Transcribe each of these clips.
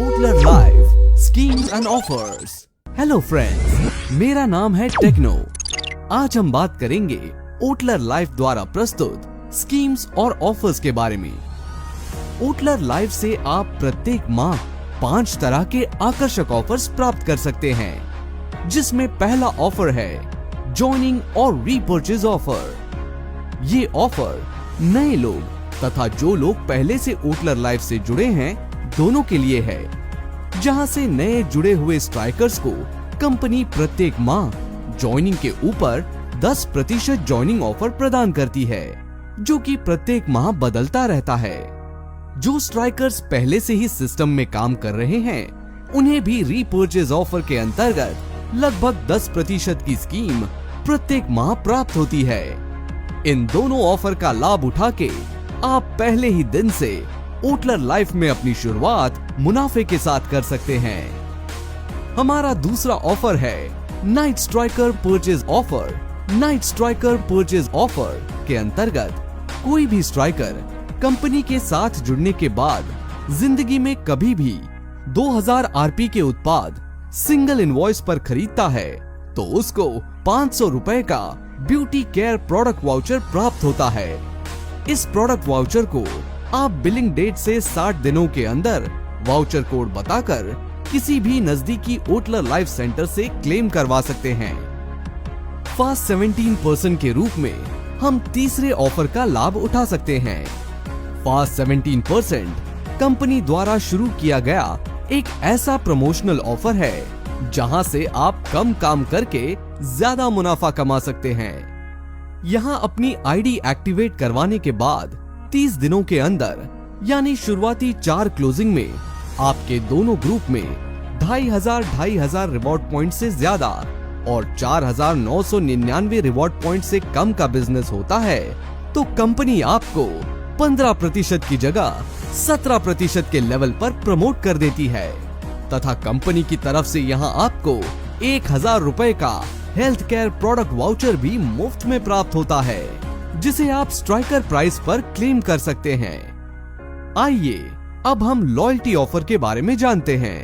ओटलर life schemes and offers. Hello friends, मेरा नाम है टेक्नो। आज हम बात करेंगे ओटलर लाइफ द्वारा प्रस्तुत स्कीम्स और ऑफर्स के बारे में। ओटलर लाइफ से आप प्रत्येक माह 5 तरह के आकर्षक ऑफर्स प्राप्त कर सकते हैं, जिसमें पहला ऑफर है जॉइनिंग और रीपर्चेज ऑफर। ये ऑफर नए लोग तथा जो लोग पहले से ओटलर लाइफ से जुड़े हैं दोनों के लिए है, जहां से नए जुड़े हुए स्ट्राइकर्स को कंपनी प्रत्येक माह जॉइनिंग के ऊपर 10% जॉइनिंग ऑफर प्रदान करती है, जो कि प्रत्येक माह बदलता रहता है। जो स्ट्राइकर्स पहले से ही सिस्टम में काम कर रहे हैं उन्हें भी रीपर्चेज ऑफर के अंतर्गत लगभग 10% की स्कीम प्रत्येक माह प्राप्त होती है। इन दोनों ऑफर का लाभ उठा के आप पहले ही दिन से ओटलर लाइफ में अपनी शुरुआत मुनाफे के साथ कर सकते हैं। हमारा दूसरा ऑफर है night striker purchase offer. Night striker purchase offer के अंतर्गत कोई भी स्ट्राइकर कंपनी के साथ जुड़ने के बाद जिंदगी में कभी भी 2000 आरपी के उत्पाद सिंगल इनवॉइस पर खरीदता है तो उसको 500 रुपए का ब्यूटी केयर प्रोडक्ट वाउचर प्राप्त होता है। इस प्रोडक्ट वाउचर को आप बिलिंग डेट से 60 दिनों के अंदर वाउचर कोड बताकर किसी भी नजदीकी ओटलर लाइफ सेंटर से क्लेम करवा सकते हैं। फास्ट 17% के रूप में हम तीसरे ऑफर का लाभ उठा सकते हैं। फास्ट 17% कंपनी द्वारा शुरू किया गया एक ऐसा प्रमोशनल ऑफर है जहां से आप कम काम करके ज्यादा मुनाफा कमा सकते हैं। यहां अपनी आईडी एक्टिवेट करवाने के बाद 30 दिनों के अंदर यानी शुरुआती 4 क्लोजिंग में आपके दोनों ग्रुप में 2500 रिवॉर्ड पॉइंट से ज्यादा और 4999 रिवॉर्ड पॉइंट से कम का बिजनेस होता है तो कंपनी आपको 15% की जगह 17% के लेवल पर प्रमोट कर देती है तथा कंपनी की तरफ से यहां आपको 1000 रुपए का हेल्थ केयर प्रोडक्ट वाउचर भी मुफ्त में प्राप्त होता है, जिसे आप स्ट्राइकर प्राइस पर क्लेम कर सकते हैं। आइए अब हम लॉयल्टी ऑफर के बारे में जानते हैं।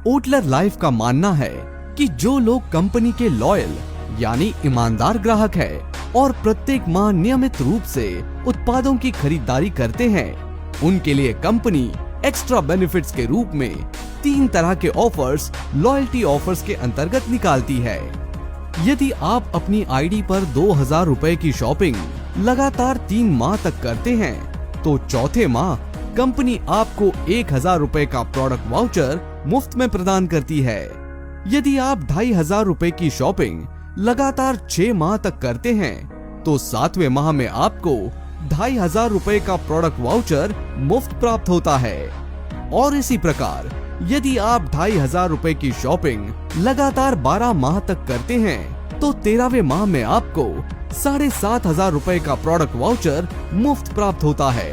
ओटलर लाइफ का मानना है कि जो लोग कंपनी के लॉयल यानी ईमानदार ग्राहक है और प्रत्येक माह नियमित रूप से उत्पादों की खरीदारी करते हैं उनके लिए कंपनी एक्स्ट्रा बेनिफिट्स के रूप में 3 तरह के ऑफर्स लॉयल्टी ऑफर्स के अंतर्गत निकालती है। यदि आप अपनी आईडी पर 2000 रुपए की शॉपिंग लगातार 3 माह तक करते हैं तो चौथे माह कंपनी आपको 1000 रुपए का प्रोडक्ट वाउचर मुफ्त में प्रदान करती है। यदि आप 2500 रुपए की शॉपिंग लगातार 6 माह तक करते हैं तो 7वें माह में आपको 2500 रुपए का प्रोडक्ट वाउचर मुफ्त प्राप्त होता है। और इसी प्रकार यदि आप 2500 रुपए की शॉपिंग लगातार 12 माह तक करते हैं तो 13वें माह में आपको 7500 रुपए का प्रोडक्ट वाउचर मुफ्त प्राप्त होता है।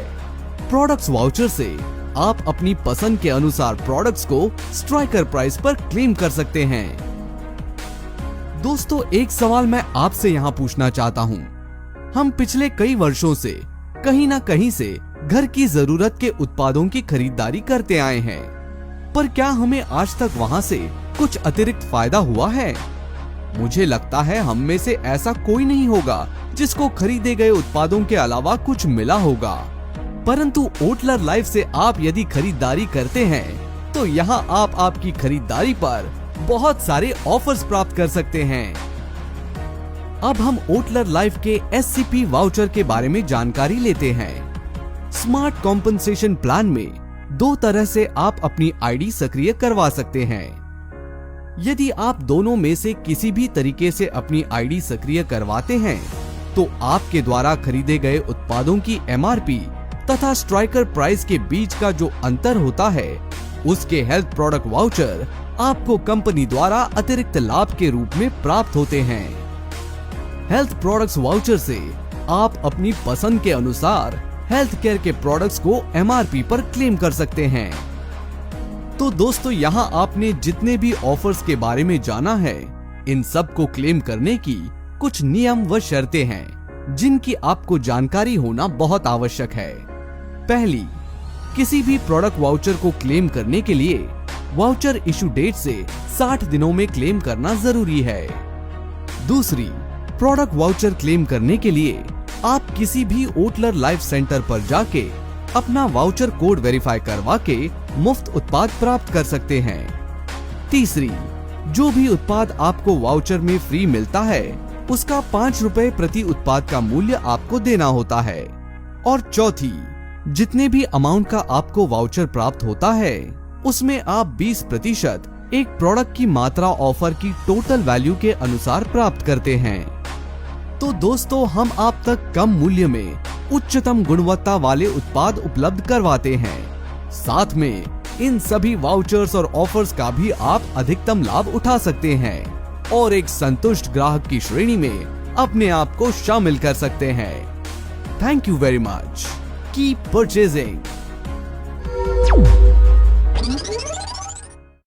प्रोडक्ट्स वाउचर से आप अपनी पसंद के अनुसार प्रोडक्ट्स को स्ट्राइकर प्राइस पर क्लेम कर सकते हैं। दोस्तों, एक सवाल मैं आपसे यहाँ पूछना चाहता हूँ। हम पिछले कई वर्षों से कहीं ना कहीं से घर की जरूरत के उत्पादों की खरीदारी करते आए हैं, पर क्या हमें आज तक वहां से कुछ अतिरिक्त फायदा हुआ है? मुझे लगता है हम में से ऐसा कोई नहीं होगा जिसको खरीदे गए उत्पादों के अलावा कुछ मिला होगा। परंतु ओटलर लाइफ से आप यदि खरीदारी करते हैं तो यहाँ आप आपकी खरीदारी पर बहुत सारे ऑफर्स प्राप्त कर सकते हैं। अब हम ओटलर लाइफ के SCP वाउचर के बारे में जानकारी लेते हैं। स्मार्ट कॉम्पनसेशन प्लान में 2 तरह से आप अपनी आईडी सक्रिय करवा सकते हैं। यदि आप दोनों में से किसी भी तरीके से अपनी आईडी सक्रिय करवाते हैं तो आपके द्वारा खरीदे गए उत्पादों की MRP तथा स्ट्राइकर प्राइस के बीच का जो अंतर होता है उसके हेल्थ प्रोडक्ट वाउचर आपको कंपनी द्वारा अतिरिक्त लाभ के रूप में प्राप्त होते हैं। हेल्थ प्रोडक्ट्स वाउचर से आप अपनी पसंद के अनुसार हेल्थ केयर के प्रोडक्ट्स को MRP पर क्लेम कर सकते हैं। तो दोस्तों, यहाँ आपने जितने भी ऑफर्स के बारे में जाना है इन सब को क्लेम करने की कुछ नियम व शर्तें हैं जिनकी आपको जानकारी होना बहुत आवश्यक है। पहली, किसी भी प्रोडक्ट वाउचर को क्लेम करने के लिए वाउचर इशू डेट से 60 दिनों में क्लेम करना जरूरी है। दूसरी, प्रोडक्ट वाउचर क्लेम करने के लिए आप किसी भी ओटलर लाइफ सेंटर पर जाके अपना वाउचर कोड वेरीफाई करवा के मुफ्त उत्पाद प्राप्त कर सकते हैं। तीसरी, जो भी उत्पाद आपको वाउचर में फ्री मिलता है उसका 5 रुपए प्रति उत्पाद का मूल्य आपको देना होता है। और चौथी, जितने भी अमाउंट का आपको वाउचर प्राप्त होता है उसमें आप 20% एक प्रोडक्ट की मात्रा ऑफर की टोटल वैल्यू के अनुसार प्राप्त करते हैं। तो दोस्तों, हम आप तक कम मूल्य में उच्चतम गुणवत्ता वाले उत्पाद उपलब्ध करवाते हैं। साथ में इन सभी वाउचर्स और ऑफर्स का भी आप अधिकतम लाभ उठा सकते हैं और एक संतुष्ट ग्राहक की श्रेणी में अपने आप को शामिल कर सकते हैं। Thank you very much. Keep purchasing.